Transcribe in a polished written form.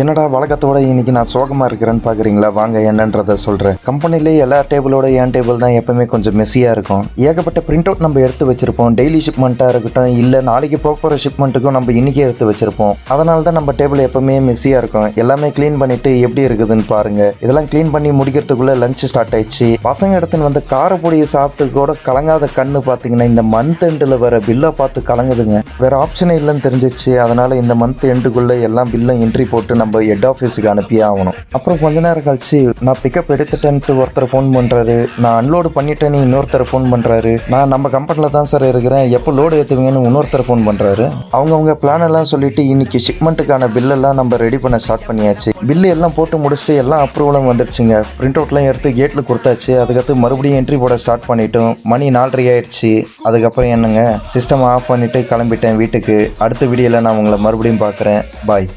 என்னடா வழக்கத்தோட இன்னைக்கு நான் சோகமாக இருக்கிறேன்னு பார்க்குறீங்களா? வாங்க என்னன்றதை சொல்கிறேன். கம்பெனிலே எல்லா டேபிளோட என் டேபிள் தான் எப்பவுமே கொஞ்சம் மெஸ்ஸியாக இருக்கும். ஏகப்பட்ட பிரிண்ட் அவுட் நம்ம எடுத்து வச்சிருப்போம். டெய்லி ஷிப்மெண்ட்டாக இருக்கட்டும், இல்லை நாளைக்கு போகிற ஷிப்மெண்ட்டுக்கும் நம்ம இன்றைக்கே எடுத்து வச்சிருப்போம். அதனால தான் நம்ம டேபிள் எப்பவுமே மெஸ்ஸியாக இருக்கும். எல்லாமே க்ளீன் பண்ணிட்டு எப்படி இருக்குதுன்னு பாருங்க. இதெல்லாம் க்ளீன் பண்ணி முடிக்கிறதுக்குள்ளே லஞ்ச் ஸ்டார்ட் ஆயிடுச்சு. பசங்க எடுத்துன்னு வந்து காரப்பொடியை சாப்பிட்டு கூட கலங்காத கண்ணு பார்த்தீங்கன்னா இந்த மந்த் எண்டில் வர பில்லை பார்த்து கலங்குதுங்க. வேற ஆப்ஷனே இல்லைன்னு தெரிஞ்சிச்சு. அதனால இந்த மந்த் எண்டுக்குள்ளே எல்லாம் பில்லும் என்ட்ரி போட்டு நம்ம ஹெட் ஆஃபீஸுக்கு அனுப்பியே ஆகணும். அப்புறம் கொஞ்ச நேரம் கழிச்சு நான் பிக்கப் எடுத்துட்டேன்ட்டு ஒருத்தர் ஃபோன் பண்ணுறாரு. நான் அன்லோடு பண்ணிட்டேன்னு இன்னொருத்தர் ஃபோன் பண்ணுறாரு. நான் நம்ம கம்பெனியில் தான் சார் இருக்கிறேன், எப்போ லோடு ஏற்றுவீங்கன்னு இன்னொருத்தர் ஃபோன் பண்ணுறாரு. அவங்க பிளான் எல்லாம் சொல்லிட்டு இன்னைக்கு ஷிப்மெண்ட்டுக்கான பில்லெல்லாம் நம்ம ரெடி பண்ண ஸ்டார்ட் பண்ணியாச்சு. பில்லு எல்லாம் போட்டு முடிச்சுட்டு எல்லாம் அப்ரூவலும் வந்துடுச்சுங்க. பிரிண்ட் அவுட்லாம் எடுத்து கேட்டில் கொடுத்தாச்சு. அதுக்கடுத்து மறுபடியும் என்ட்ரி போட ஸ்டார்ட் பண்ணிட்டோம். மணி 4:30 ஆயிடுச்சு. அதுக்கப்புறம் என்னங்க சிஸ்டம் ஆஃப் பண்ணிவிட்டு கிளம்பிட்டேன் வீட்டுக்கு. அடுத்த வீடியோவில் நான் உங்களை மறுபடியும் பார்க்குறேன். பாய்.